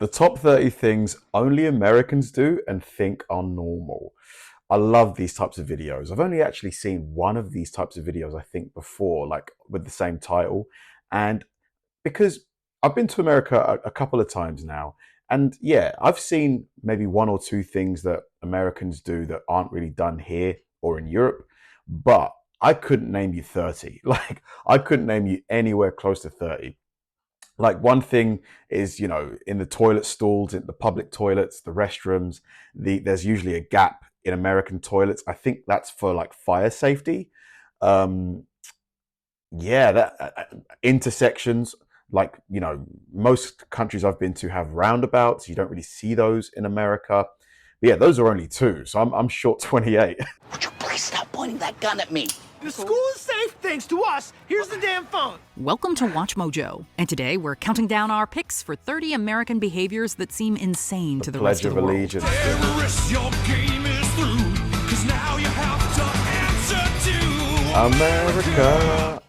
The top 30 things only Americans do and think are normal. I love these types of videos. I've only actually seen one of these types of videos, I think, before, like with the same title. And because I've been to America a couple of times now, and yeah, I've seen maybe one or two things that Americans do that aren't really done here or in Europe, but I couldn't name you 30. Like, I couldn't name you anywhere close to 30. Like one thing is, in the toilet stalls, in the public toilets, the restrooms, there's usually a gap in American toilets. I think that's for like fire safety. Um, yeah, that intersections, like, most countries I've been to have roundabouts. You don't really see those in America. But yeah, those are only two. So I'm short 28. Would you please stop pointing that gun at me? The school is safe thanks to us. Here's the damn phone. Welcome to Watch Mojo, and today we're counting down our picks for 30 American behaviors that seem insane to the rest of the world. Allegiance. Terrorists, your game is through, 'cause now you have to answer to America.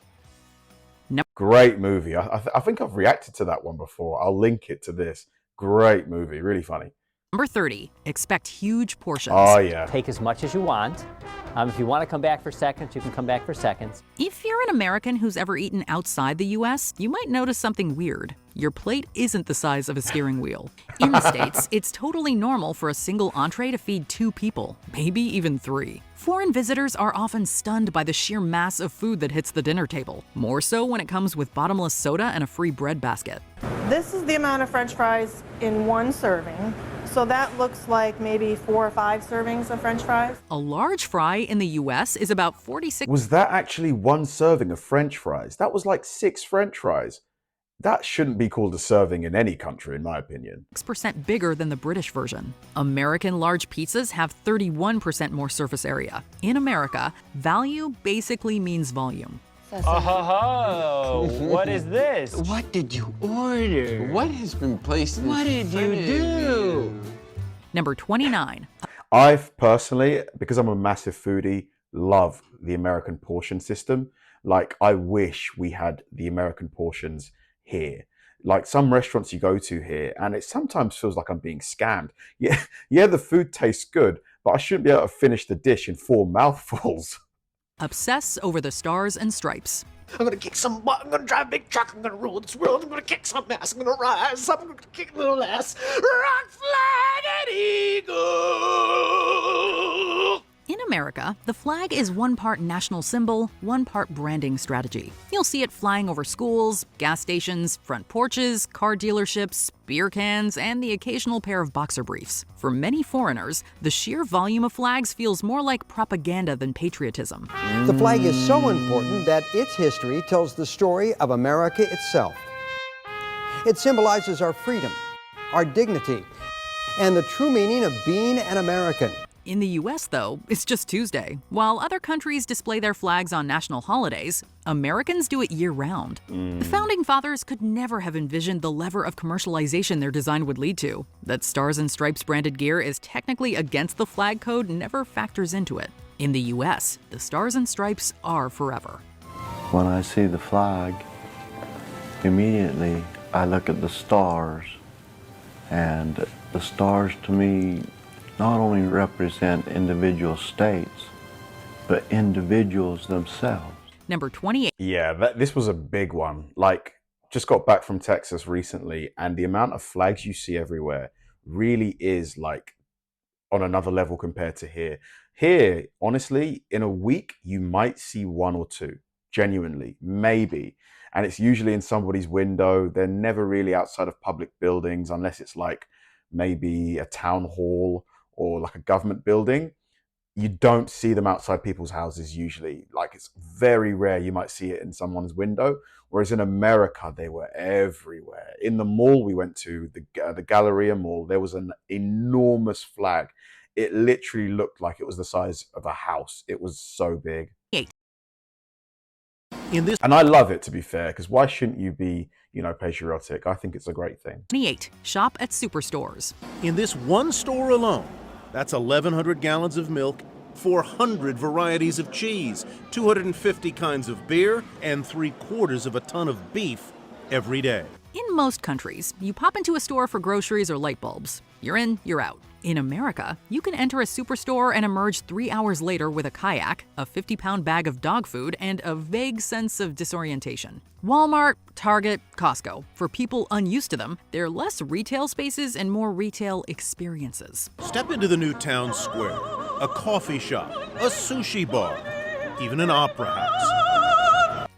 Nope. Great movie. I think I've reacted to that one before. I'll link it to this. Great movie. Really funny. Number 30, expect huge portions. Oh, yeah. Take as much as you want. If you want to come back for seconds, you can come back for seconds. If you're an American who's ever eaten outside the U.S., you might notice something weird. Your plate isn't the size of a steering wheel. In the States, it's totally normal for a single entree to feed 2 people, maybe even 3. Foreign visitors are often stunned by the sheer mass of food that hits the dinner table, more so when it comes with bottomless soda and a free bread basket. This is the amount of French fries in one serving. So that looks like maybe 4 or 5 servings of French fries. A large fry in the U.S. is about 46% Was that actually one serving of French fries? That was like 6 French fries. That shouldn't be called a serving in any country, in my opinion. bigger than the British version. American large pizzas have 31% more surface area. In America, value basically means volume. Oh, what is this? What did you order? What has been placed in What did you do? Number 29, I personally, because I'm a massive foodie, love the American portion system. Like, I wish we had the American portions here. Like some restaurants you go to here, and it sometimes feels like I'm being scammed. Yeah, the food tastes good, but I shouldn't be able to finish the dish in 4 mouthfuls. obsess over the stars and stripes. I'm gonna kick some butt. I'm gonna drive a big truck. I'm gonna rule this world. I'm gonna kick some ass. I'm gonna rise up. I'm gonna kick a little ass. Rock, flag, and eagle. In America, the flag is one part national symbol, one part branding strategy. You'll see it flying over schools, gas stations, front porches, car dealerships, beer cans, and the occasional pair of boxer briefs. For many foreigners, the sheer volume of flags feels more like propaganda than patriotism. The flag is so important that its history tells the story of America itself. It symbolizes our freedom, our dignity, and the true meaning of being an American. In the US, though, it's just Tuesday. While other countries display their flags on national holidays, Americans do it year-round. The Founding Fathers could never have envisioned the lever of commercialization their design would lead to. That Stars and Stripes branded gear is technically against the flag code never factors into it. In the US, the Stars and Stripes are forever. When I see the flag, immediately I look at the stars, and the stars to me not only represent individual states, but individuals themselves. Number 28. Yeah, this was a big one. Like, just got back from Texas recently, and the amount of flags you see everywhere really is like on another level compared to here. Here, honestly, in a week, you might see 1 or 2, genuinely, maybe. And it's usually in somebody's window. They're never really outside of public buildings, unless it's like maybe a town hall or like a government building. You don't see them outside people's houses usually. Like, it's very rare you might see it in someone's window. Whereas in America, they were everywhere. In the mall we went to, the Galleria Mall, there was an enormous flag. It literally looked like it was the size of a house. It was so big. And I love it, to be fair, because why shouldn't you be, patriotic? I think it's a great thing. 28. Shop at Superstores. In this one store alone, that's 1,100 gallons of milk, 400 varieties of cheese, 250 kinds of beer, and 3/4 of a ton of beef, every day. In most countries, you pop into a store for groceries or light bulbs. You're in, you're out. In America, you can enter a Superstore and emerge 3 hours later with a kayak, a 50-pound bag of dog food, and a vague sense of disorientation. Walmart, Target, Costco. For people unused to them, they're less retail spaces and more retail experiences. Step into the new town square, a coffee shop, a sushi bar, even an opera house.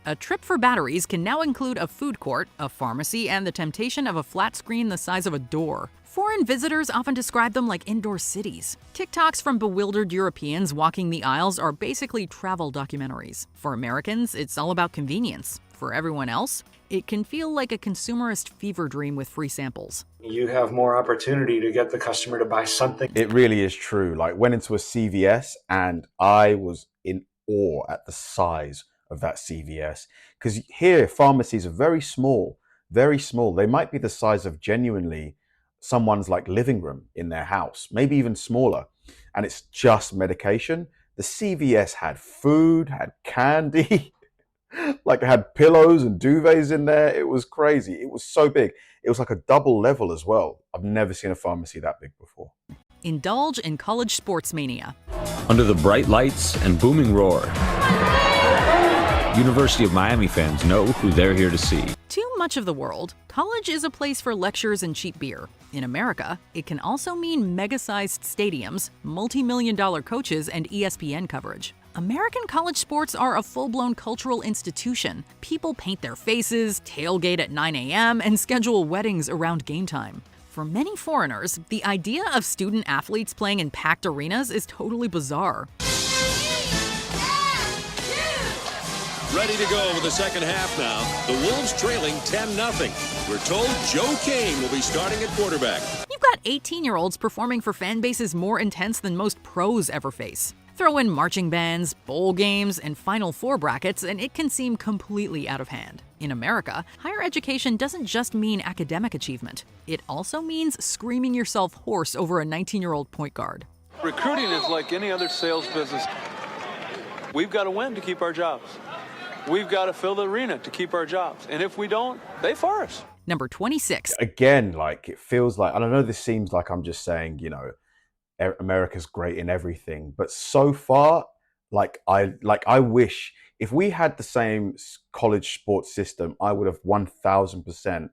A trip for batteries can now include a food court, a pharmacy, and the temptation of a flat screen the size of a door. Foreign visitors often describe them like indoor cities. TikToks from bewildered Europeans walking the aisles are basically travel documentaries. For Americans, it's all about convenience. For everyone else, it can feel like a consumerist fever dream with free samples. You have more opportunity to get the customer to buy something. It really is true. Like, went into a CVS and I was in awe at the size of that CVS, because here pharmacies are very small, very small. They might be the size of genuinely someone's like living room in their house, maybe even smaller, and it's just medication. The CVS had food, had candy, like it had pillows and duvets in there. It was crazy. It was so big. It was like a double level as well. I've never seen a pharmacy that big before. Indulge in college sports mania. Under the bright lights and booming roar, University of Miami fans know who they're here to see. Too much of the world, college is a place for lectures and cheap beer. In America, it can also mean mega-sized stadiums, multi-million-dollar coaches, and ESPN coverage. American college sports are a full-blown cultural institution. People paint their faces, tailgate at 9 a.m., and schedule weddings around game time. For many foreigners, the idea of student athletes playing in packed arenas is totally bizarre. Ready to go with the second half now. The Wolves trailing 10-0. We're told Joe Kane will be starting at quarterback. You've got 18-year-olds performing for fan bases more intense than most pros ever face. Throw in marching bands, bowl games, and Final Four brackets, and it can seem completely out of hand. In America, higher education doesn't just mean academic achievement. It also means screaming yourself hoarse over a 19-year-old point guard. Recruiting is like any other sales business. We've got to win to keep our jobs. We've got to fill the arena to keep our jobs. And if we don't, they fire us. Number 26. Again, like, it feels like, and I know this seems like I'm just saying, you know, America's great in everything, but so far, I wish if we had the same college sports system, I would have 1000%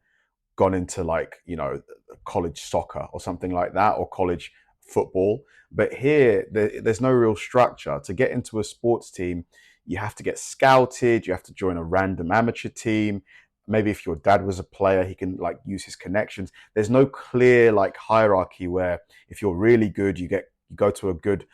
gone into, like, you know, college soccer or something like that, or college football. But here, there's no real structure. To get into a sports team, you have to get scouted, you have to join a random amateur team. Maybe if your dad was a player, he can like use his connections. There's no clear like hierarchy where if you're really good, you go to a good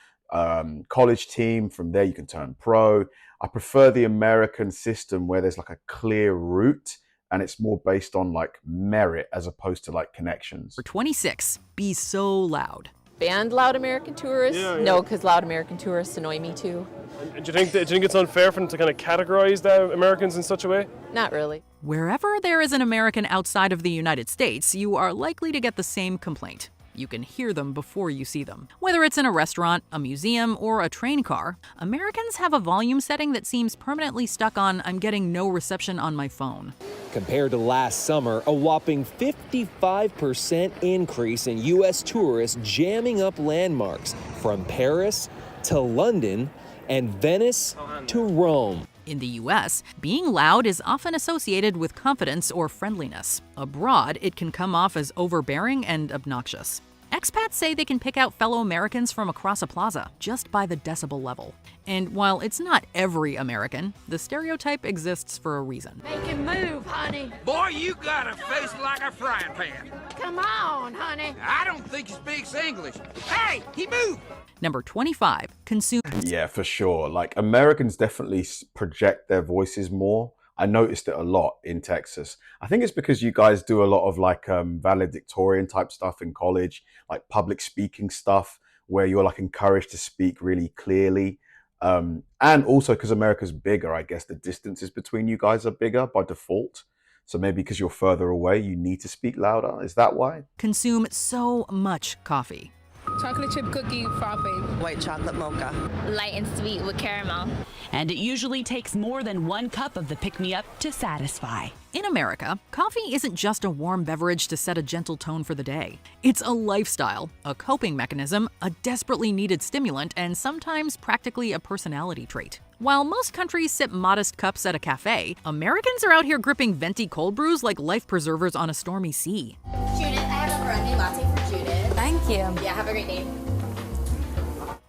college team. From there, you can turn pro. I prefer the American system where there's like a clear route and it's more based on like merit as opposed to like connections. For 26, be so loud. Banned loud American tourists? Yeah. No, because loud American tourists annoy me too. And do you think it's unfair for them to kind of categorize the Americans in such a way? Not really. Wherever there is an American outside of the United States, you are likely to get the same complaint. You can hear them before you see them. Whether it's in a restaurant, a museum, or a train car, Americans have a volume setting that seems permanently stuck on "I'm getting no reception on my phone." Compared to last summer, a whopping 55% increase in U.S. tourists jamming up landmarks from Paris to London and Venice to Rome. In the U.S., being loud is often associated with confidence or friendliness. Abroad, it can come off as overbearing and obnoxious. Expats say they can pick out fellow Americans from across a plaza just by the decibel level. And while it's not every American, the stereotype exists for a reason. Make him move, honey. Boy, you got a face like a frying pan. Come on, honey. I don't think he speaks English. Hey, he moved. Number 25, consume. Yeah, for sure. Like, Americans definitely project their voices more. I noticed it a lot in Texas. I think it's because you guys do a lot of like valedictorian type stuff in college, like public speaking stuff where you're like encouraged to speak really clearly. And also because America's bigger, I guess the distances between you guys are bigger by default. So maybe because you're further away, you need to speak louder. Is that why? Consume so much coffee. Chocolate chip cookie frappe. White chocolate mocha. Light and sweet with caramel. And it usually takes more than 1 cup of the pick-me-up to satisfy. In America, coffee isn't just a warm beverage to set a gentle tone for the day. It's a lifestyle, a coping mechanism, a desperately needed stimulant, and sometimes practically a personality trait. While most countries sip modest cups at a cafe, Americans are out here gripping venti cold brews like life preservers on a stormy sea. Judith, I have a brandy latte for Judith. Thank you. Yeah, have a great day.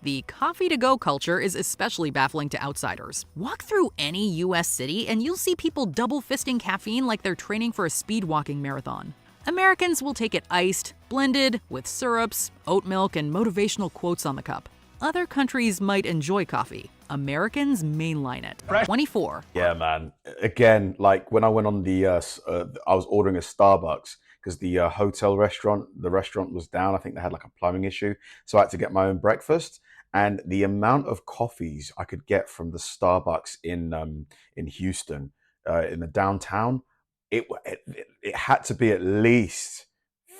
The coffee-to-go culture is especially baffling to outsiders. Walk through any U.S. city and you'll see people double-fisting caffeine like they're training for a speed-walking marathon. Americans will take it iced, blended, with syrups, oat milk, and motivational quotes on the cup. Other countries might enjoy coffee. Americans mainline it. 24. Yeah, man. Again, like when I went on the, I was ordering a Starbucks because the the restaurant was down. I think they had like a plumbing issue. So I had to get my own breakfast. And the amount of coffees I could get from the Starbucks in Houston, in the downtown, it had to be at least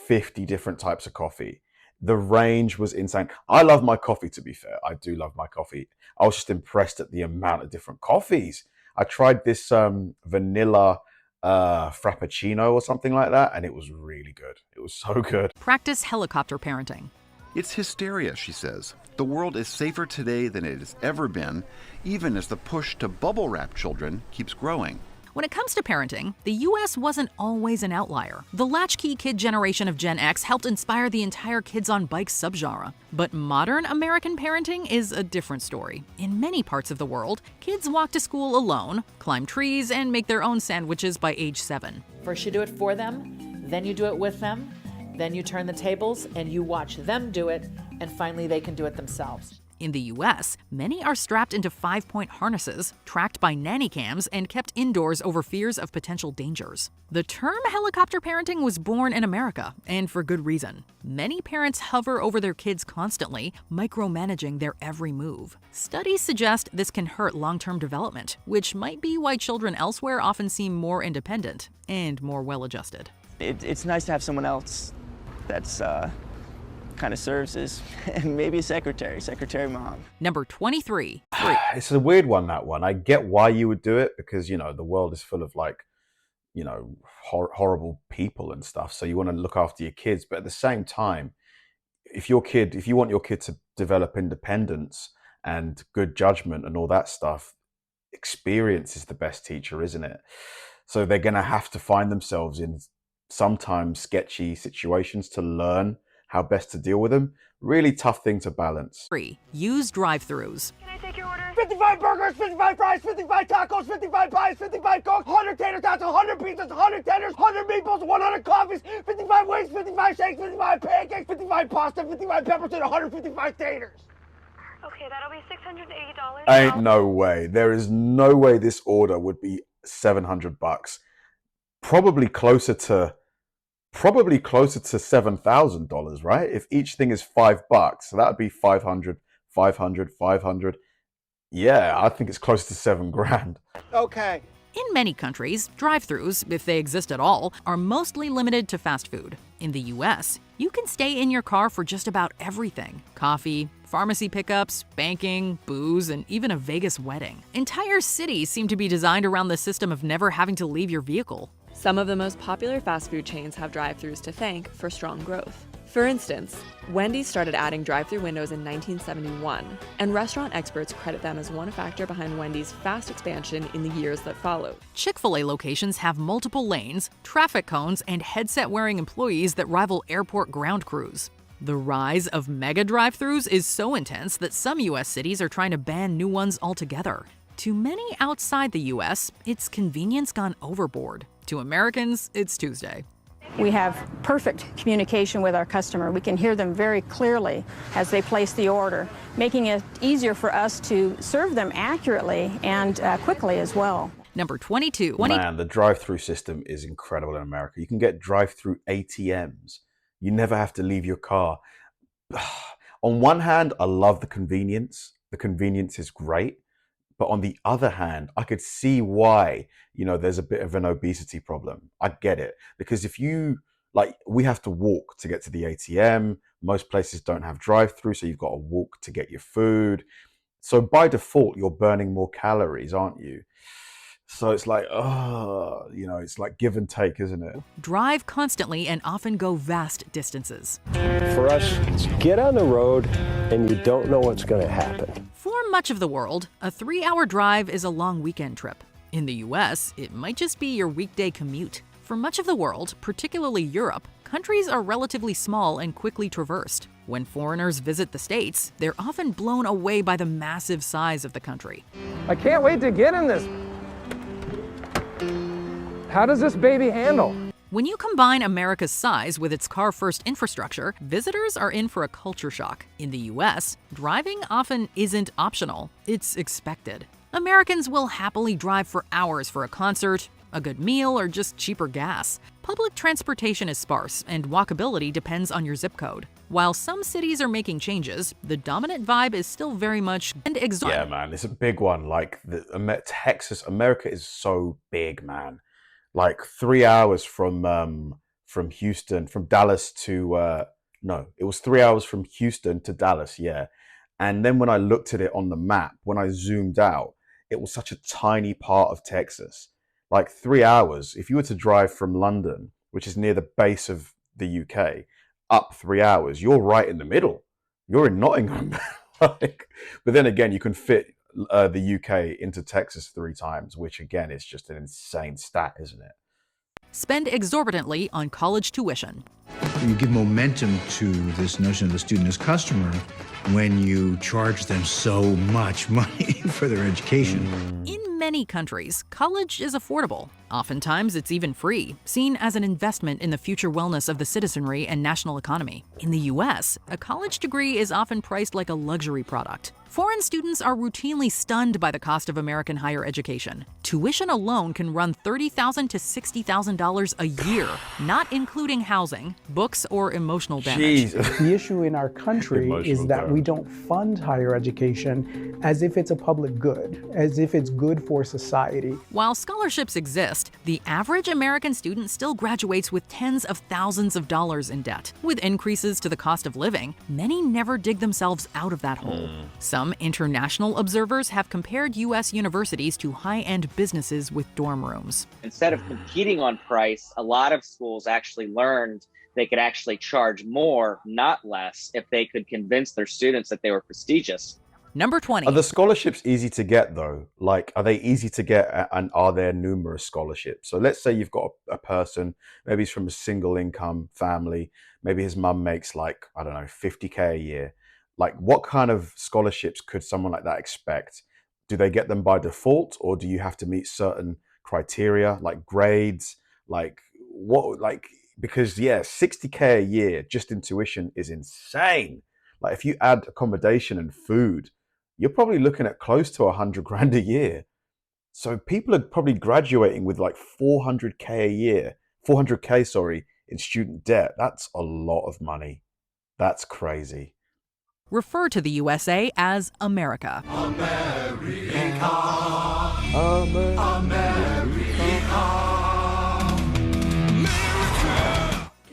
50 different types of coffee. The range was insane. I love my coffee, to be fair. I do love my coffee. I was just impressed at the amount of different coffees. I tried this vanilla frappuccino or something like that, and it was really good. It was so good. Practice helicopter parenting. It's hysteria, she says. The world is safer today than it has ever been, even as the push to bubble wrap children keeps growing. When it comes to parenting, the U.S. wasn't always an outlier. The latchkey kid generation of Gen X helped inspire the entire kids on bikes subgenre. But modern American parenting is a different story. In many parts of the world, kids walk to school alone, climb trees, and make their own sandwiches by age 7. First you do it for them, then you do it with them, then you turn the tables and you watch them do it, and finally they can do it themselves. In the U.S., many are strapped into 5-point harnesses, tracked by nanny cams, and kept indoors over fears of potential dangers. The term helicopter parenting was born in America, and for good reason. Many parents hover over their kids constantly, micromanaging their every move. Studies suggest this can hurt long-term development, which might be why children elsewhere often seem more independent and more well-adjusted. It's nice to have someone else that's kind of serves as maybe a secretary mom. Number 23. It's a weird one, that one. I get why you would do it because, you know, the world is full of like, you know, horrible people and stuff. So you want to look after your kids. But at the same time, if you want your kid to develop independence and good judgment and all that stuff, experience is the best teacher, isn't it? So they're going to have to find themselves in sometimes sketchy situations to learn how best to deal with them. Really tough thing to balance. 3. Use drive-thrus. Can I take your order? 55 burgers, 55 fries, 55 tacos, 55 pies, 55 cokes, 100 tater tots, 100 pizzas, 100 tenders, 100 meatballs, 100 coffees, 55 wings, 55 shakes, 55 pancakes, 55 pasta, 55 peppers, and 155 taters. Okay, that'll be $680. Ain't no way. There is no way this order would be $700. Probably closer to $7,000, right? If each thing is $5, so that would be 500, 500, 500. Yeah, I think it's close to $7,000. Okay. In many countries, drive-thrus, if they exist at all, are mostly limited to fast food. In the US, you can stay in your car for just about everything. Coffee, pharmacy pickups, banking, booze, and even a Vegas wedding. Entire cities seem to be designed around the system of never having to leave your vehicle. Some of the most popular fast food chains have drive-thrus to thank for strong growth. For instance, Wendy's started adding drive-thru windows in 1971, and restaurant experts credit them as one factor behind Wendy's fast expansion in the years that followed. Chick-fil-A locations have multiple lanes, traffic cones, and headset-wearing employees that rival airport ground crews. The rise of mega drive-thrus is so intense that some U.S. cities are trying to ban new ones altogether. To many outside the U.S., it's convenience gone overboard. To Americans, it's Tuesday. We have perfect communication with our customer. We can hear them very clearly as they place the order, making it easier for us to serve them accurately and quickly as well. Number 22. Man, the drive-through system is incredible in America. You can get drive-through ATMs. You never have to leave your car. On one hand, I love the convenience. The convenience is great. But on the other hand, I could see why, you know, there's a bit of an obesity problem. I get it. Because if you Like, we have to walk to get to the ATM. Most places don't have drive-thru, so you've got to walk to get your food. So by default, you're burning more calories, aren't you? So it's like, oh, you know, it's like give and take, isn't it? Drive constantly and often go vast distances. For us, it's get on the road and you don't know what's going to happen. For much of the world, a 3-hour drive is a long weekend trip. In the US, it might just be your weekday commute. For much of the world, particularly Europe, countries are relatively small and quickly traversed. When foreigners visit the States, they're often blown away by the massive size of the country. I can't wait to get in this. How does this baby handle? When you combine America's size with its car-first infrastructure, visitors are in for a culture shock. In the US, driving often isn't optional, it's expected. Americans will happily drive for hours for a concert, a good meal, or just cheaper gas. Public transportation is sparse, and walkability depends on your zip code. While some cities are making changes, the dominant vibe is still very much exotic. Yeah, man, it's a big one. Like, Texas, America is so big, man. Like 3 hours from Houston, from Dallas to no, it was 3 hours from Houston to Dallas, yeah. And then when I looked at it on the map, when I zoomed out, it was such a tiny part of Texas. Like 3 hours. If you were to drive from London, which is near the base of the UK, up 3 hours, you're right in the middle. You're in Nottingham. Like, but then again, you can fit the UK into Texas 3 times, which again is just an insane stat, isn't it? Spend exorbitantly on college tuition. You give momentum to this notion of the student as customer when you charge them so much money for their education. In many countries, college is affordable. Oftentimes, it's even free, seen as an investment in the future wellness of the citizenry and national economy. In the US, a college degree is often priced like a luxury product. Foreign students are routinely stunned by the cost of American higher education. Tuition alone can run $30,000 to $60,000 a year, not including housing, books, or emotional damage. The issue in our country is that we don't fund higher education as if it's a public good, as if it's good for society. While scholarships exist, the average American student still graduates with tens of thousands of dollars in debt. With increases to the cost of living, many never dig themselves out of that hole. Some international observers have compared U.S. universities to high-end businesses with dorm rooms. Instead of competing on price, a lot of schools actually learned they could actually charge more, not less, if they could convince their students that they were prestigious. Number 20. Are the scholarships easy to get, though? Like, are they easy to get, and are there numerous scholarships? So let's say you've got a person, maybe he's from a single income family, maybe his mum makes like, I don't know, 50K a year. Like, what kind of scholarships could someone like that expect? Do they get them by default, or do you have to meet certain criteria, like grades? Like, what, like, because yeah, 60K a year just in tuition is insane. Like, if you add accommodation and food, you're probably looking at close to 100 grand a year. So people are probably graduating with like 400K a year, 400K, sorry, in student debt. That's a lot of money. That's crazy. Refer to the USA as America. America.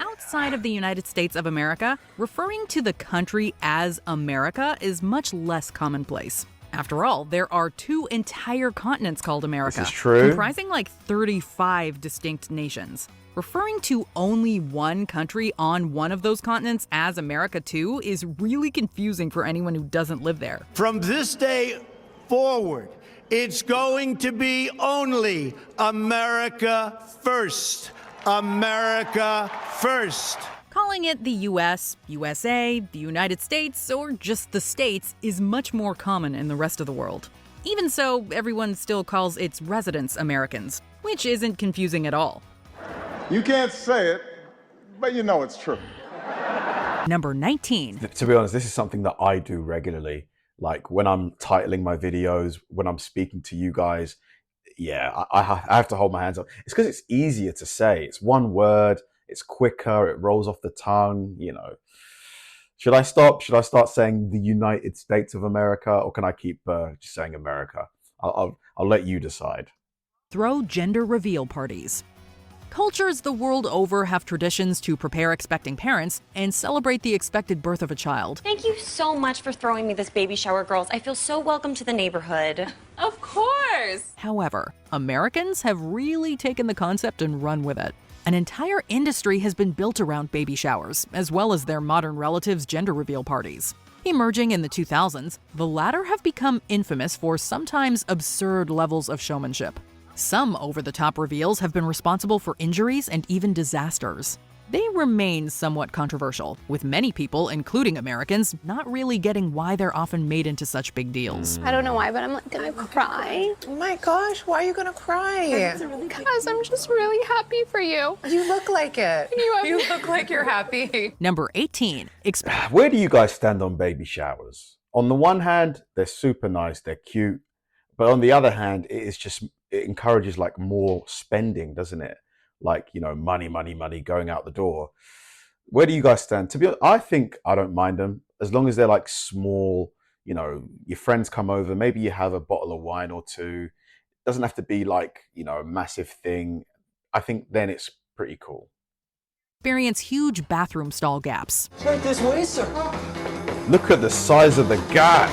Outside of the United States of America, referring to the country as America is much less commonplace. After all, there are 2 entire continents called America, This is true. comprising like 35 distinct nations. Referring to only one country on one of those continents as America too is really confusing for anyone who doesn't live there. From this day forward, it's going to be only America first. America first. Calling it the US, USA, the United States, or just the States is much more common in the rest of the world. Even so, everyone still calls its residents Americans, which isn't confusing at all. You can't say it, but you know it's true. Number 19. To be honest, this is something that I do regularly. Like when I'm titling my videos, when I'm speaking to you guys, yeah, I have to hold my hands up. It's because it's easier to say. It's one word. It's quicker. It rolls off the tongue. You know, should I stop? Should I start saying the United States of America, or can I keep just saying America? I'll let you decide. Throw gender reveal parties. Cultures the world over have traditions to prepare expecting parents and celebrate the expected birth of a child. Thank you so much for throwing me this baby shower, girls. I feel so welcome to the neighborhood. Of course! However, Americans have really taken the concept and run with it. An entire industry has been built around baby showers, as well as their modern relatives' gender reveal parties. Emerging in the 2000s, the latter have become infamous for sometimes absurd levels of showmanship. Some over-the-top reveals have been responsible for injuries and even disasters. They remain somewhat controversial, with many people, including Americans, not really getting why they're often made into such big deals. I don't know why, but I'm like gonna cry. Oh my gosh, why are you gonna cry? Because I'm just really happy for you. You look like it. You look like you're happy. Number 18. Where do you guys stand on baby showers? On the one hand, they're super nice, they're cute. But on the other hand, it encourages like more spending, doesn't it? Like, you know, money going out the door. Where do you guys stand? To be honest, I think I don't mind them as long as they're like small, you know, your friends come over, maybe you have a bottle of wine or two. It doesn't have to be like, you know, a massive thing. I think then it's pretty cool. Experience huge bathroom stall gaps. Right this way, sir. Look at the size of the gap.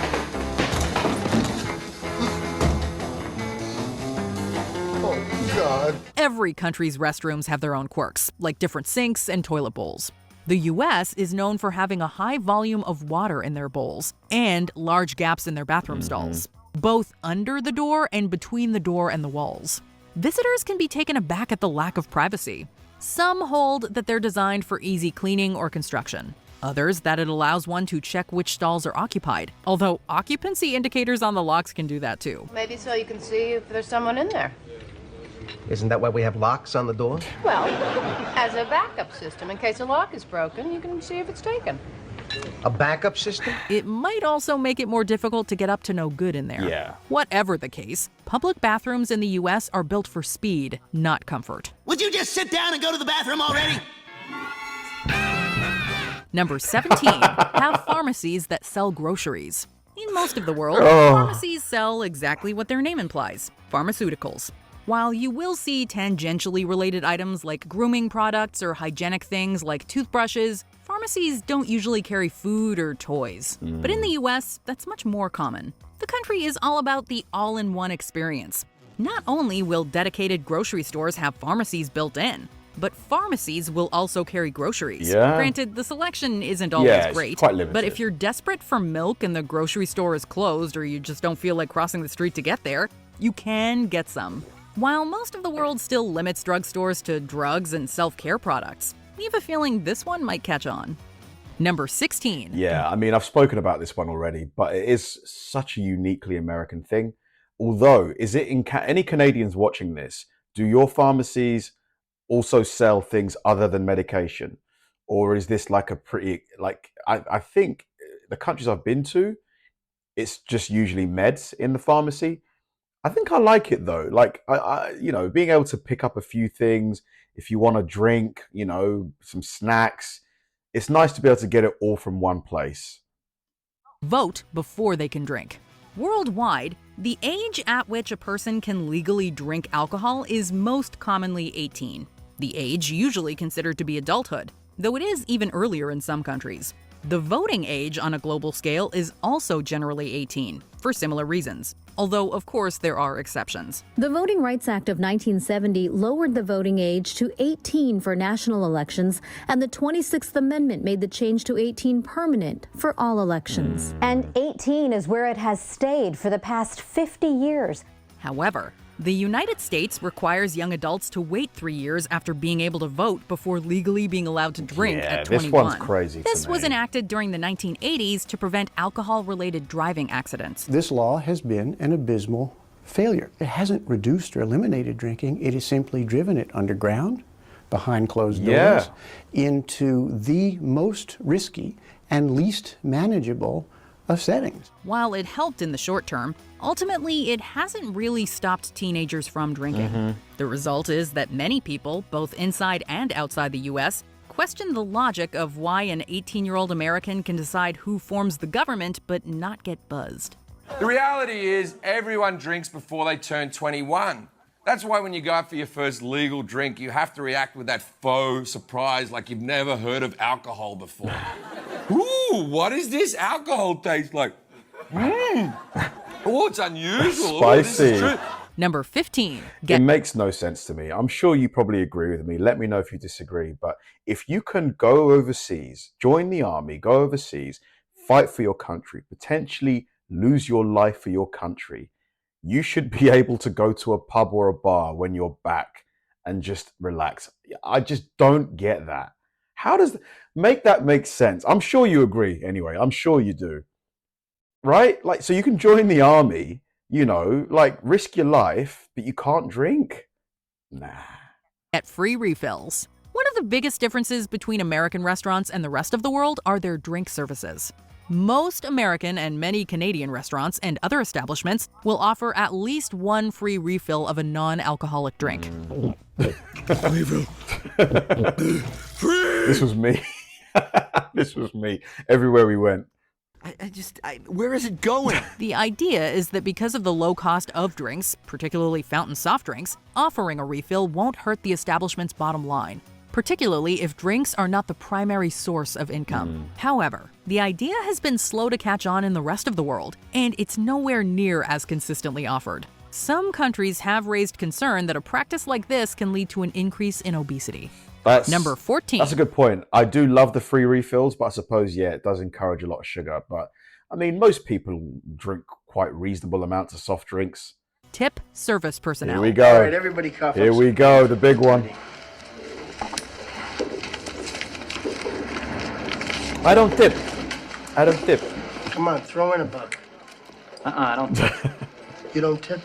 God. Every country's restrooms have their own quirks, like different sinks and toilet bowls. The US is known for having a high volume of water in their bowls and large gaps in their bathroom stalls, both under the door and between the door and the walls. Visitors can be taken aback at the lack of privacy. Some hold that they're designed for easy cleaning or construction. Others that it allows one to check which stalls are occupied, although occupancy indicators on the locks can do that too. Maybe so you can see if there's someone in there. Isn't that why we have locks on the door? Well, as a backup system, in case a lock is broken, you can see if it's taken. A backup system? It might also make it more difficult to get up to no good in there. Yeah. Whatever the case, public bathrooms in the US are built for speed, not comfort. Would you just sit down and go to the bathroom already? Number 17, have pharmacies that sell groceries. In most of the world, pharmacies sell exactly what their name implies, pharmaceuticals. While you will see tangentially related items like grooming products or hygienic things like toothbrushes, pharmacies don't usually carry food or toys. But in the US, that's much more common. The country is all about the all-in-one experience. Not only will dedicated grocery stores have pharmacies built in, but pharmacies will also carry groceries. Yeah. Granted, the selection isn't always great, quite limited. But if you're desperate for milk and the grocery store is closed or you just don't feel like crossing the street to get there, you can get some. While most of the world still limits drugstores to drugs and self-care products, we have a feeling this one might catch on. Number 16. Yeah, I mean, I've spoken about this one already, but it is such a uniquely American thing. Although, is it in any Canadians watching this, do your pharmacies also sell things other than medication? Or is this like a pretty, like, I think the countries I've been to, it's just usually meds in the pharmacy. I think I like it though. Like, you know, being able to pick up a few things, if you want a drink, you know, some snacks, it's nice to be able to get it all from one place. Vote before they can drink. Worldwide, the age at which a person can legally drink alcohol is most commonly 18. The age usually considered to be adulthood, though it is even earlier in some countries. The voting age on a global scale is also generally 18, for similar reasons. Although, of course, there are exceptions. The Voting Rights Act of 1970 lowered the voting age to 18 for national elections, and the 26th Amendment made the change to 18 permanent for all elections. And 18 is where it has stayed for the past 50 years. However, the United States requires young adults to wait 3 years after being able to vote before legally being allowed to drink at 21. This one's crazy. This was enacted during the 1980s to prevent alcohol-related driving accidents. This law has been an abysmal failure. It hasn't reduced or eliminated drinking. It has simply driven it underground, behind closed doors, into the most risky and least manageable of settings. While it helped in the short term, ultimately it hasn't really stopped teenagers from drinking. The result is that many people, both inside and outside the US, question the logic of why an 18-year-old American can decide who forms the government but not get buzzed. The reality is everyone drinks before they turn 21. That's why when you go out for your first legal drink, you have to react with that faux surprise like you've never heard of alcohol before. Ooh, what does this alcohol taste like? Oh, it's unusual. Spicy. Number 15. It makes no sense to me. I'm sure you probably agree with me. Let me know if you disagree. But if you can go overseas, join the army, go overseas, fight for your country, potentially lose your life for your country, you should be able to go to a pub or a bar when you're back and just relax. I just don't get that. How does make that make sense? I'm sure you agree anyway. I'm sure you do. Right? Like, so you can join the army, you know, like risk your life, but you can't drink? Nah. Get free refills. One of the biggest differences between American restaurants and the rest of the world are their drink services. Most American and many Canadian restaurants and other establishments will offer at least one free refill of a non-alcoholic drink. Refill. This was me. This was me. Everywhere we went. Where is it going? The idea is that because of the low cost of drinks, particularly fountain soft drinks, offering a refill won't hurt the establishment's bottom line, particularly if drinks are not the primary source of income. However, the idea has been slow to catch on in the rest of the world, and it's nowhere near as consistently offered. Some countries have raised concern that a practice like this can lead to an increase in obesity. Number 14. That's a good point. I do love the free refills, but I suppose, yeah, it does encourage a lot of sugar. But, I mean, most people drink quite reasonable amounts of soft drinks. Tip service personnel. Here we go. All right, everybody cough Here up we some go, beer. the big one. I don't tip. I don't tip. Come on, throw in a buck. I don't tip. You don't tip?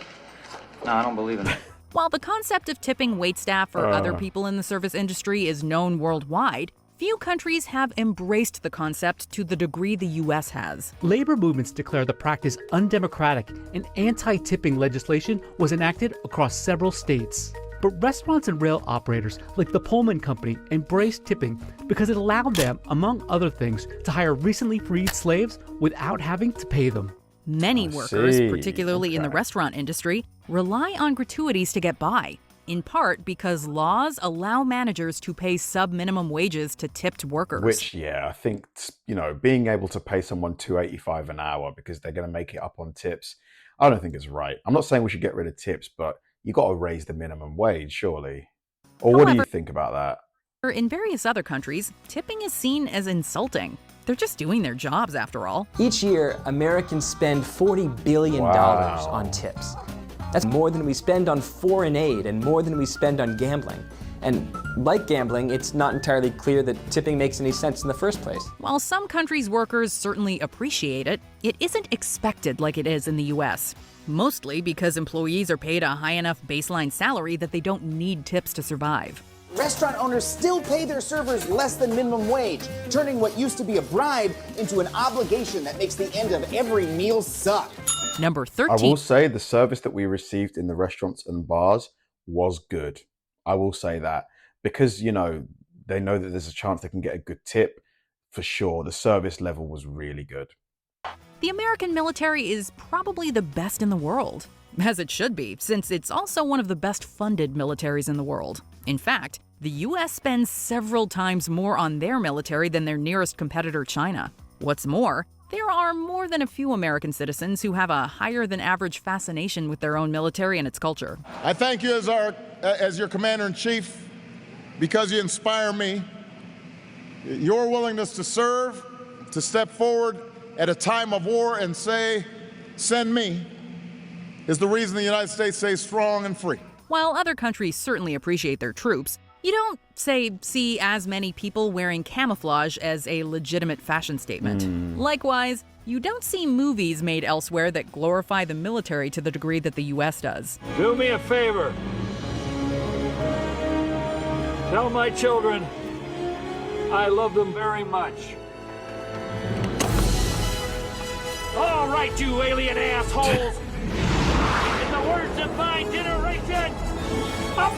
No, I don't believe in it. While the concept of tipping waitstaff or other people in the service industry is known worldwide, few countries have embraced the concept to the degree the U.S. has. Labor movements declare the practice undemocratic, and anti-tipping legislation was enacted across several states. But restaurants and rail operators like the Pullman Company embraced tipping because it allowed them, among other things, to hire recently freed slaves without having to pay them. Many workers, particularly in the restaurant industry, rely on gratuities to get by, in part because laws allow managers to pay sub-minimum wages to tipped workers. Which, yeah, I think, you know, being able to pay someone $2.85 an hour because they're going to make it up on tips, I don't think it's right. I'm not saying we should get rid of tips, but you got to raise the minimum wage, surely. Or what do you think about that? In various other countries, tipping is seen as insulting. They're just doing their jobs, after all. Each year, Americans spend $40 billion on tips. That's more than we spend on foreign aid and more than we spend on gambling. And like gambling, it's not entirely clear that tipping makes any sense in the first place. While some countries' workers certainly appreciate it, it isn't expected like it is in the U.S. Mostly because employees are paid a high enough baseline salary that they don't need tips to survive. Restaurant owners still pay their servers less than minimum wage, turning what used to be a bribe into an obligation that makes the end of every meal suck. Number 13. I will say the service that we received in the restaurants and bars was good. I will say that. Because, you know, they know that there's a chance they can get a good tip. For sure, the service level was really good. The American military is probably the best in the world. As it should be, since it's also one of the best funded militaries in the world. In fact, the U.S. spends several times more on their military than their nearest competitor, China. What's more, there are more than a few American citizens who have a higher than average fascination with their own military and its culture. I thank you as your commander-in-chief because you inspire me. Your willingness to serve, to step forward at a time of war and say, send me, is the reason the United States stays strong and free. While other countries certainly appreciate their troops, you don't, see as many people wearing camouflage as a legitimate fashion statement. Likewise, you don't see movies made elsewhere that glorify the military to the degree that the U.S. does. Do me a favor. Tell my children I love them very much. All right, you alien assholes! In the words of my generation, up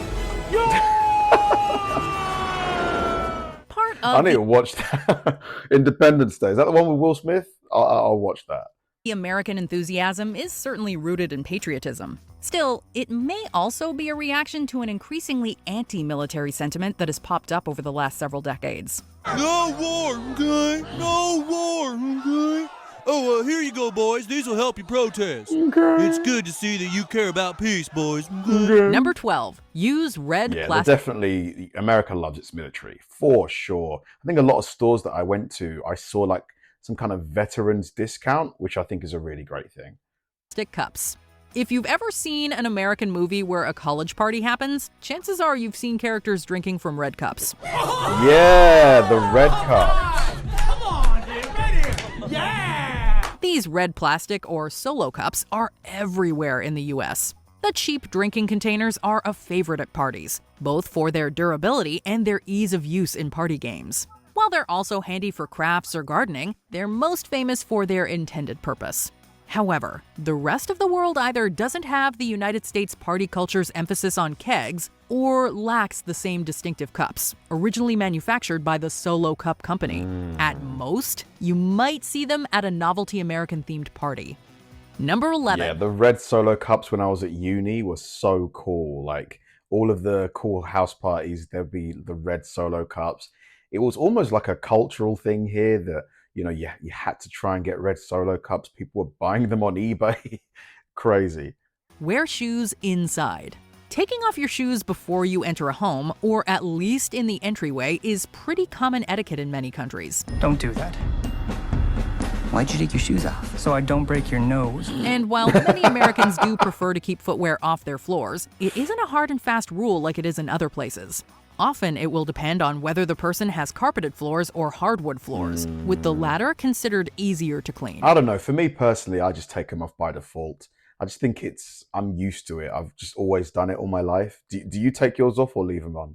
I need to watch that. Independence Day. Is that the one with Will Smith? I'll watch that. The American enthusiasm is certainly rooted in patriotism. Still, it may also be a reaction to an increasingly anti-military sentiment that has popped up over the last several decades. No war, okay? No war, okay? Oh, here you go, boys. These will help you protest. Okay. It's good to see that you care about peace, boys. Okay. Number 12. Use red plastic. Definitely, America loves its military, for sure. I think a lot of stores that I went to, I saw like some kind of veterans discount, which I think is a really great thing. Plastic cups. If you've ever seen an American movie where a college party happens, chances are you've seen characters drinking from red cups. Yeah, the red cups. Come on, dude. Right here. Yeah! These red plastic or solo cups are everywhere in the US. The cheap drinking containers are a favorite at parties, both for their durability and their ease of use in party games. While they're also handy for crafts or gardening, they're most famous for their intended purpose. However, the rest of the world either doesn't have the United States party culture's emphasis on kegs or lacks the same distinctive cups, originally manufactured by the Solo Cup Company. At most, you might see them at a novelty American-themed party. Number 11. Yeah, the red Solo cups when I was at uni was so cool. Like, all of the cool house parties, there'd be the red Solo cups. It was almost like a cultural thing here that, you know, you had to try and get red Solo cups. People were buying them on eBay. Crazy. Wear shoes inside. Taking off your shoes before you enter a home, or at least in the entryway, is pretty common etiquette in many countries. Don't do that. Why'd you take your shoes off? So I don't break your nose. And while many Americans do prefer to keep footwear off their floors, it isn't a hard and fast rule like it is in other places. Often it will depend on whether the person has carpeted floors or hardwood floors, with the latter considered easier to clean. I don't know. For me personally, I just take them off by default. I just think I'm used to it. I've just always done it all my life. Do you take yours off or leave them on?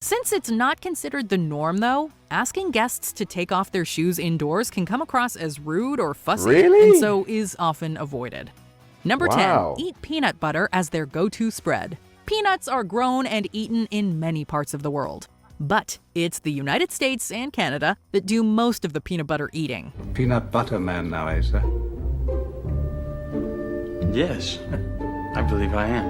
Since it's not considered the norm, though, asking guests to take off their shoes indoors can come across as rude or fussy, Really? and so is often avoided. Number Wow. 10, eat peanut butter as their go-to spread. Peanuts are grown and eaten in many parts of the world. But it's the United States and Canada that do most of the peanut butter eating. Peanut butter man now, eh, sir? Yes, I believe I am.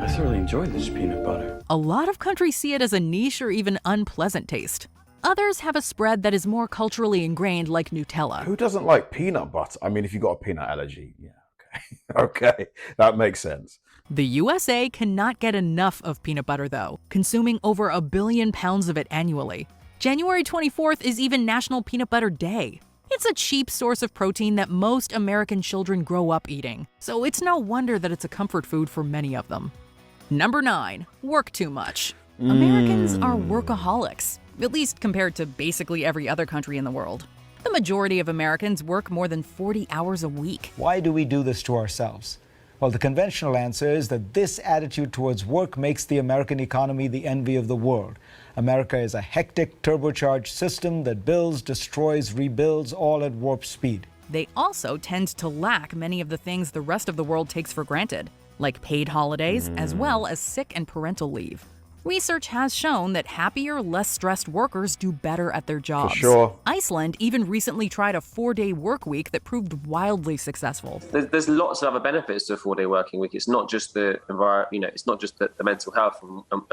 I thoroughly enjoy this peanut butter. A lot of countries see it as a niche or even unpleasant taste. Others have a spread that is more culturally ingrained, like Nutella. Who doesn't like peanut butter? I mean, if you've got a peanut allergy, yeah, okay. Okay, that makes sense. The USA cannot get enough of peanut butter, though, consuming over 1 billion pounds of it annually. January 24th is even National Peanut Butter Day. It's a cheap source of protein that most American children grow up eating, so it's no wonder that it's a comfort food for many of them. Number 9, work too much. Americans are workaholics, at least compared to basically every other country in the world. The majority of Americans work more than 40 hours a week. Why do we do this to ourselves? Well, the conventional answer is that this attitude towards work makes the American economy the envy of the world. America is a hectic, turbocharged system that builds, destroys, rebuilds, all at warp speed. They also tend to lack many of the things the rest of the world takes for granted, like paid holidays, as well as sick and parental leave. Research has shown that happier, less stressed workers do better at their jobs. For sure. Iceland even recently tried a 4-day work week that proved wildly successful. There's lots of other benefits to a 4-day working week. It's not just the it's not just the mental health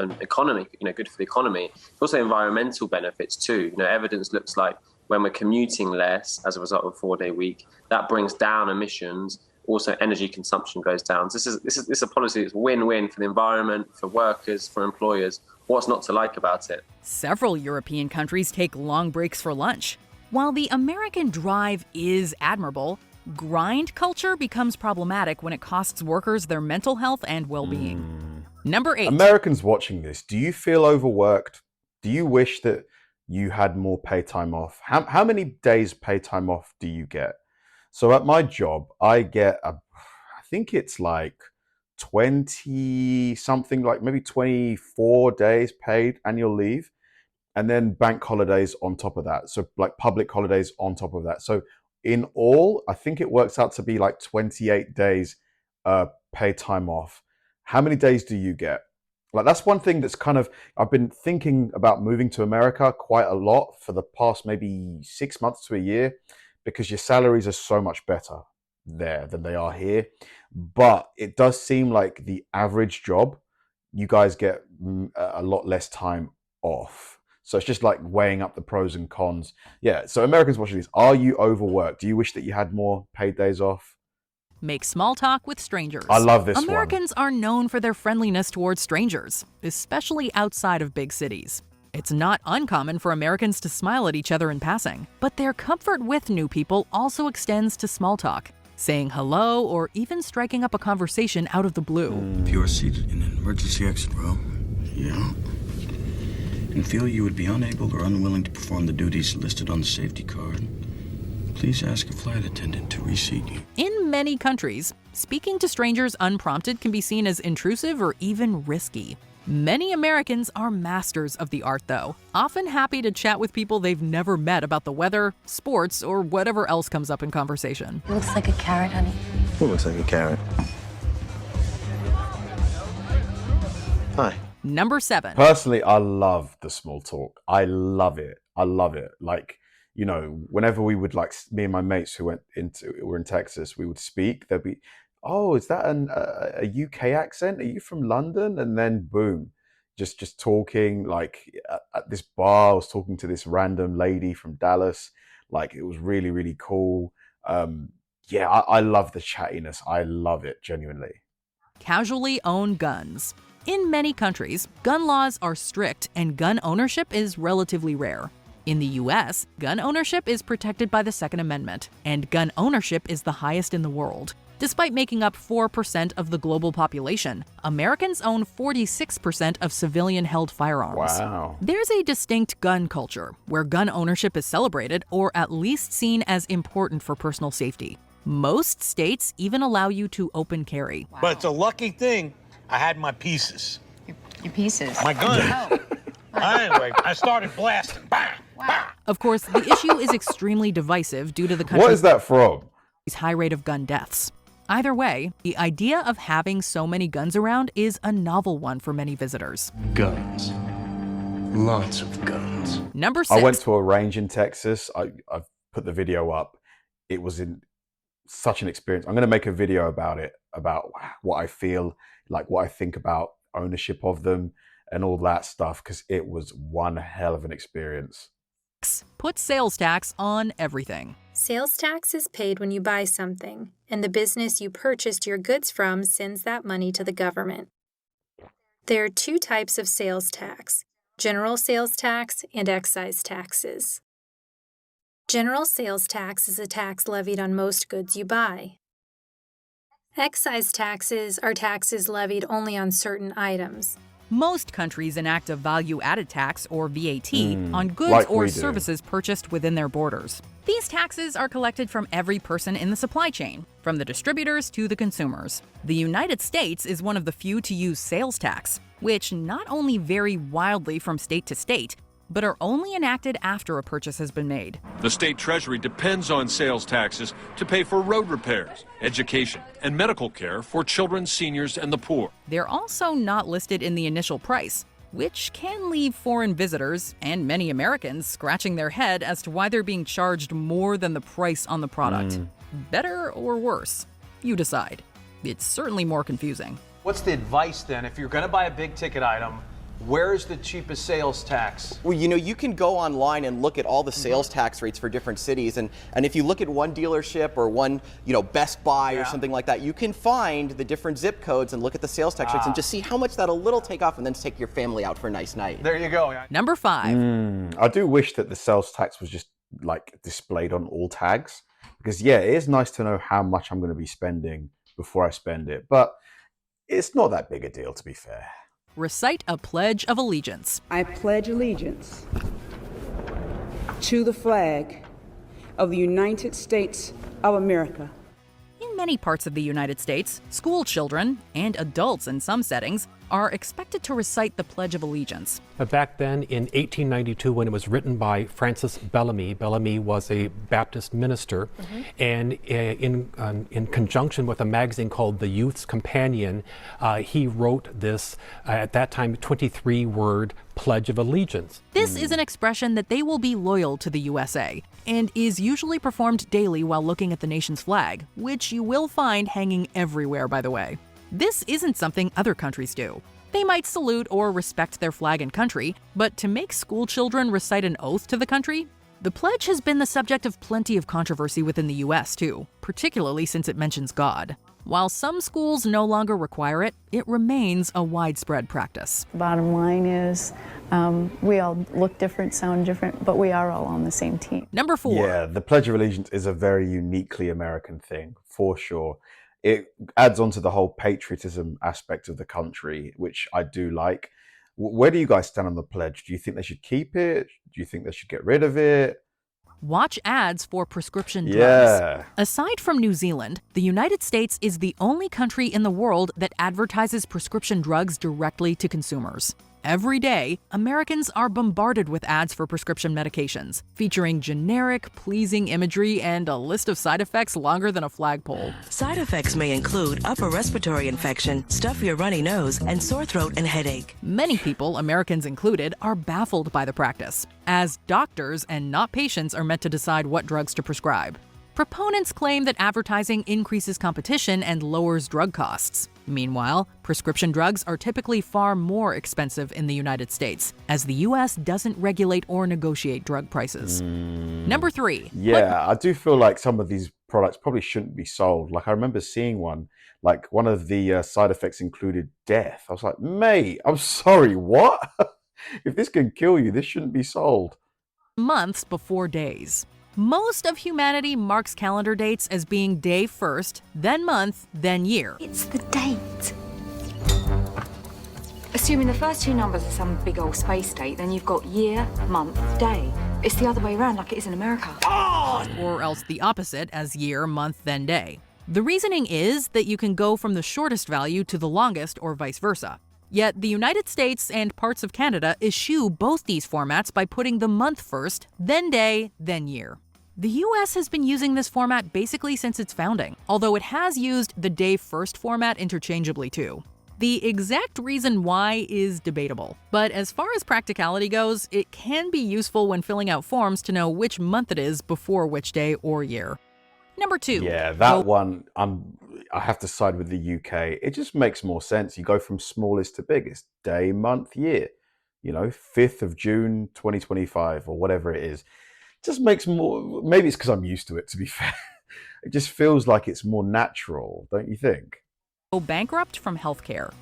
and economy, good for the economy. It's also environmental benefits too. Evidence looks like when we're commuting less as a result of a 4-day week, that brings down emissions. Also, energy consumption goes down. So this is a policy that's win-win for the environment, for workers, for employers. What's not to like about it? Several European countries take long breaks for lunch. While the American drive is admirable, grind culture becomes problematic when it costs workers their mental health and well-being. Number 8. Americans watching this, do you feel overworked? Do you wish that you had more pay time off? How many days pay time off do you get? So at my job, I get, I think it's like 20 something, like maybe 24 days paid annual leave, and then bank holidays on top of that. So like public holidays on top of that. So in all, I think it works out to be like 28 days paid time off. How many days do you get? Like, that's one thing that's kind of, I've been thinking about moving to America quite a lot for the past maybe 6 months to a year, because your salaries are so much better there than they are here. But it does seem like the average job, you guys get a lot less time off. So it's just like weighing up the pros and cons. Yeah, so Americans watching these, are you overworked? Do you wish that you had more paid days off? Make small talk with strangers. I love this Americans are known for their friendliness towards strangers, especially outside of big cities. It's not uncommon for Americans to smile at each other in passing, but their comfort with new people also extends to small talk, saying hello or even striking up a conversation out of the blue. If you are seated in an emergency exit row, and feel you would be unable or unwilling to perform the duties listed on the safety card, please ask a flight attendant to reseat you. In many countries, speaking to strangers unprompted can be seen as intrusive or even risky. Many Americans are masters of the art, though, often happy to chat with people they've never met about the weather, sports, or whatever else comes up in conversation. It looks like a carrot, honey. What looks like a carrot? Hi. Number 7. Personally, I love the small talk. I love it. I love it. Like, you know, whenever we would, like, me and my mates who were in Texas, we would speak, there'd be, oh, is that a UK accent? Are you from London? And then boom, just talking. Like at this bar, I was talking to this random lady from Dallas. Like, it was really, really cool. Yeah, I love the chattiness. I love it, genuinely. Casually own guns. In many countries, gun laws are strict and gun ownership is relatively rare. In the US, gun ownership is protected by the Second Amendment, and gun ownership is the highest in the world. Despite making up 4% of the global population, Americans own 46% of civilian-held firearms. Wow. There's a distinct gun culture where gun ownership is celebrated or at least seen as important for personal safety. Most states even allow you to open carry. But it's a lucky thing I had my pieces. Your pieces? My gun. Anyway, I started blasting. Bang! Bang! Of course, the issue is extremely divisive due to the country's What is that from? high rate of gun deaths. Either way, the idea of having so many guns around is a novel one for many visitors. Guns. Lots of guns. Number 6. I went to a range in Texas. I've put the video up. It was in such an experience. I'm going to make a video about it, about what I feel, like what I think about ownership of them and all that stuff, because it was one hell of an experience. Put sales tax on everything. Sales tax is paid when you buy something, and the business you purchased your goods from sends that money to the government. There are 2 types of sales tax: general sales tax and excise taxes. General sales tax is a tax levied on most goods you buy. Excise taxes are taxes levied only on certain items. Most countries enact a value-added tax, or VAT, on goods like or we do. services purchased within their borders. These taxes are collected from every person in the supply chain, from the distributors to the consumers. The United States is one of the few to use sales tax, which not only vary wildly from state to state, but are only enacted after a purchase has been made. The state treasury depends on sales taxes to pay for road repairs, education, and medical care for children, seniors, and the poor. They're also not listed in the initial price, which can leave foreign visitors and many Americans scratching their head as to why they're being charged more than the price on the product. Better or worse? You decide. It's certainly more confusing. What's the advice then? If you're going to buy a big ticket item, where's the cheapest sales tax? Well, you know, you can go online and look at all the sales tax rates for different cities, and if you look at one dealership or one, you know, Best Buy or something like that, you can find the different zip codes and look at the sales tax rates and just see how much that'll little take off, and then take your family out for a nice night. There you go. Number 5. I do wish that the sales tax was just like displayed on all tags, because yeah, it is nice to know how much I'm going to be spending before I spend it, but it's not that big a deal, to be fair. Recite a pledge of allegiance. I pledge allegiance to the flag of the United States of America. In many parts of the United States, school children, and adults in some settings, are expected to recite the Pledge of Allegiance. Back then, in 1892, when it was written by Francis Bellamy, Bellamy was a Baptist minister, and in conjunction with a magazine called The Youth's Companion, he wrote this, at that time, 23-word Pledge of Allegiance. This is an expression that they will be loyal to the USA, and is usually performed daily while looking at the nation's flag, which you will find hanging everywhere, by the way. This isn't something other countries do. They might salute or respect their flag and country, but to make school children recite an oath to the country? The pledge has been the subject of plenty of controversy within the US too, particularly since it mentions God. While some schools no longer require it, it remains a widespread practice. Bottom line is, we all look different, sound different, but we are all on the same team. Number 4. Yeah, the Pledge of Allegiance is a very uniquely American thing, for sure. It adds on to the whole patriotism aspect of the country, which I do like. Where do you guys stand on the pledge? Do you think they should keep it? Do you think they should get rid of it? Watch ads for prescription drugs. Yeah. Aside from New Zealand, the United States is the only country in the world that advertises prescription drugs directly to consumers. Every day, Americans are bombarded with ads for prescription medications, featuring generic, pleasing imagery and a list of side effects longer than a flagpole. Side effects may include upper respiratory infection, stuffy or runny nose, and sore throat and headache. Many people, Americans included, are baffled by the practice, as doctors and not patients are meant to decide what drugs to prescribe. Proponents claim that advertising increases competition and lowers drug costs. Meanwhile, prescription drugs are typically far more expensive in the United States, as the U.S. doesn't regulate or negotiate drug prices. Number 3. Yeah, I do feel like some of these products probably shouldn't be sold. Like, I remember seeing one, like one of the side effects included death. I was like, mate, I'm sorry, what? If this can kill you, this shouldn't be sold. Months before days. Most of humanity marks calendar dates as being day first, then month, then year. It's the date. Assuming the first two numbers are some big old space date, then you've got year, month, day. It's the other way around like it is in America. Or else the opposite as year, month, then day. The reasoning is that you can go from the shortest value to the longest or vice versa. Yet the United States and parts of Canada eschew both these formats by putting the month first, then day, then year. The US has been using this format basically since its founding, although it has used the day first format interchangeably too. The exact reason why is debatable, but as far as practicality goes, it can be useful when filling out forms to know which month it is before which day or year. Number 2. Yeah, that one, I have to side with the UK. It just makes more sense. You go from smallest to biggest, day, month, year. You know, 5th of June, 2025, or whatever it is. Just makes more, maybe it's because I'm used to it, to be fair. It just feels like it's more natural, don't you think? Go bankrupt from healthcare.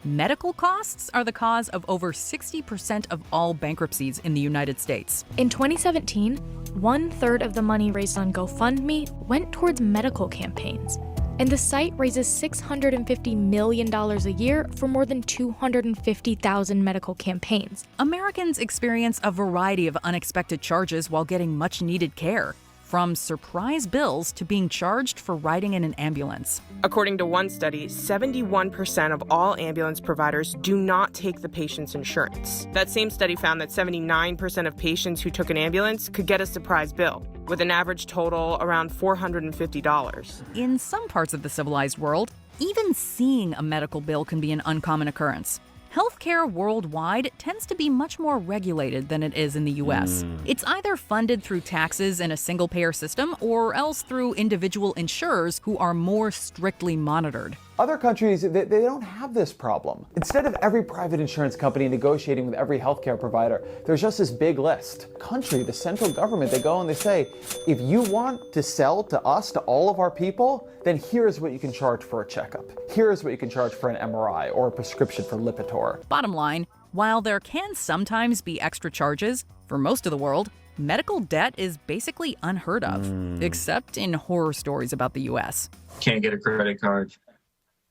Medical costs are the cause of over 60% of all bankruptcies in the United States. In 2017, 1/3 of the money raised on GoFundMe went towards medical campaigns. And the site raises $650 million a year for more than 250,000 medical campaigns. Americans experience a variety of unexpected charges while getting much-needed care, from surprise bills to being charged for riding in an ambulance. According to one study, 71% of all ambulance providers do not take the patient's insurance. That same study found that 79% of patients who took an ambulance could get a surprise bill, with an average total around $450. In some parts of the civilized world, even seeing a medical bill can be an uncommon occurrence. Healthcare worldwide tends to be much more regulated than it is in the US. It's either funded through taxes in a single-payer system or else through individual insurers who are more strictly monitored. Other countries, they don't have this problem. Instead of every private insurance company negotiating with every healthcare provider, there's just this big list. Country, the central government, they go and they say, if you want to sell to us, to all of our people, then here's what you can charge for a checkup. Here's what you can charge for an MRI or a prescription for Lipitor. Bottom line, while there can sometimes be extra charges, for most of the world, medical debt is basically unheard of, except in horror stories about the US. Can't get a credit card.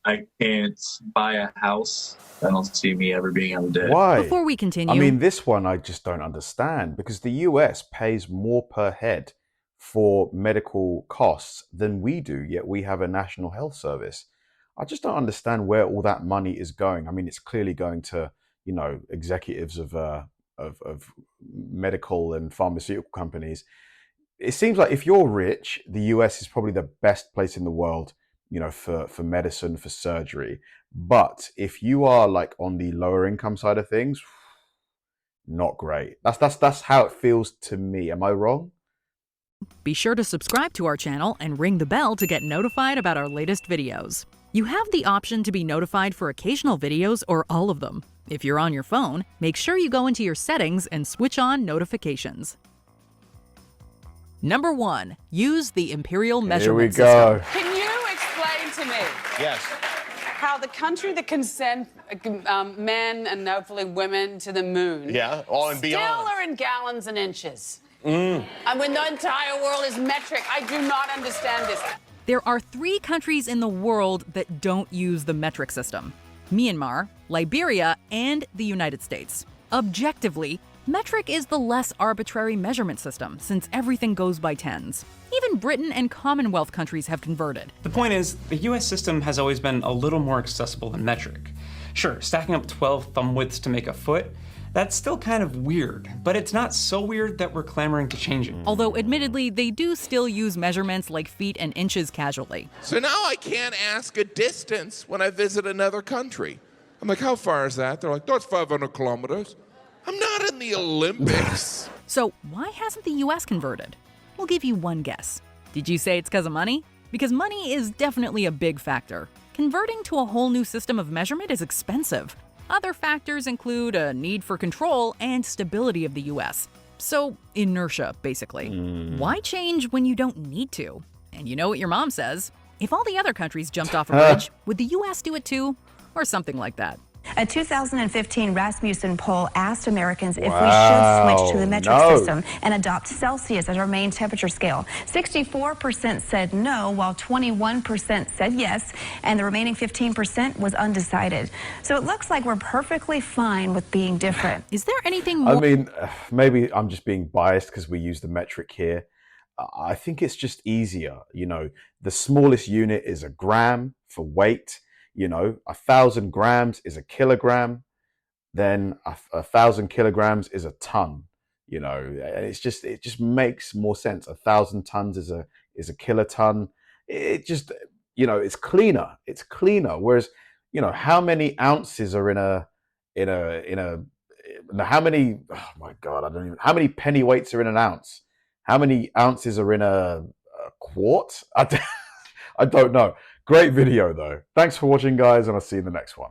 I can't buy a house. I don't see me ever being able to. Why? Before we continue, I mean, this one I just don't understand, because the US pays more per head for medical costs than we do, yet we have a national health service. I just don't understand where all that money is going. I mean, it's clearly going to, you know, executives of medical and pharmaceutical companies. It seems like if you're rich, the US is probably the best place in the world, you know, for medicine, for surgery. But if you are like on the lower income side of things, not great. That's how it feels to me. Am I wrong? Be sure to subscribe to our channel and ring the bell to get notified about our latest videos. You have the option to be notified for occasional videos or all of them. If you're on your phone, make sure you go into your settings and switch on notifications. Number 1, use the Imperial measurement system. Can you explain to me how the country that can send men and hopefully women to the moon and beyond still are in gallons and inches? And when the entire world is metric, I do not understand this. There are 3 countries in the world that don't use the metric system: Myanmar, Liberia, and the United States. Objectively, metric is the less arbitrary measurement system since everything goes by tens. Even Britain and Commonwealth countries have converted. The point is, the US system has always been a little more accessible than metric. Sure, stacking up 12 thumb widths to make a foot, that's still kind of weird, but it's not so weird that we're clamoring to change it. Although admittedly, they do still use measurements like feet and inches casually. So now I can't ask a distance when I visit another country. I'm like, how far is that? They're like, that's 500 kilometers. I'm not in the Olympics. So why hasn't the US converted? We'll give you one guess. Did you say it's because of money? Because money is definitely a big factor. Converting to a whole new system of measurement is expensive. Other factors include a need for control and stability of the US. So, inertia, basically. Why change when you don't need to? And you know what your mom says? If all the other countries jumped off a bridge, would the US do it too? Or something like that. A 2015 Rasmussen poll asked Americans if we should switch to the metric system and adopt Celsius as our main temperature scale. 64% said no, while 21% said yes, and the remaining 15% was undecided. So it looks like we're perfectly fine with being different. Is there anything more? I mean, maybe I'm just being biased because we use the metric here. I think it's just easier. You know, the smallest unit is a gram for weight. You know, 1,000 grams is a kilogram, then 1,000 kilograms is a ton. You know, it just makes more sense. 1,000 tons is a kiloton. It just, you know, it's cleaner. It's cleaner. Whereas, you know, how many ounces are in a how many? Oh my God, I don't even. How many penny weights are in an ounce? How many ounces are in a quart? I don't know. Great video though. Thanks for watching, guys, and I'll see you in the next one.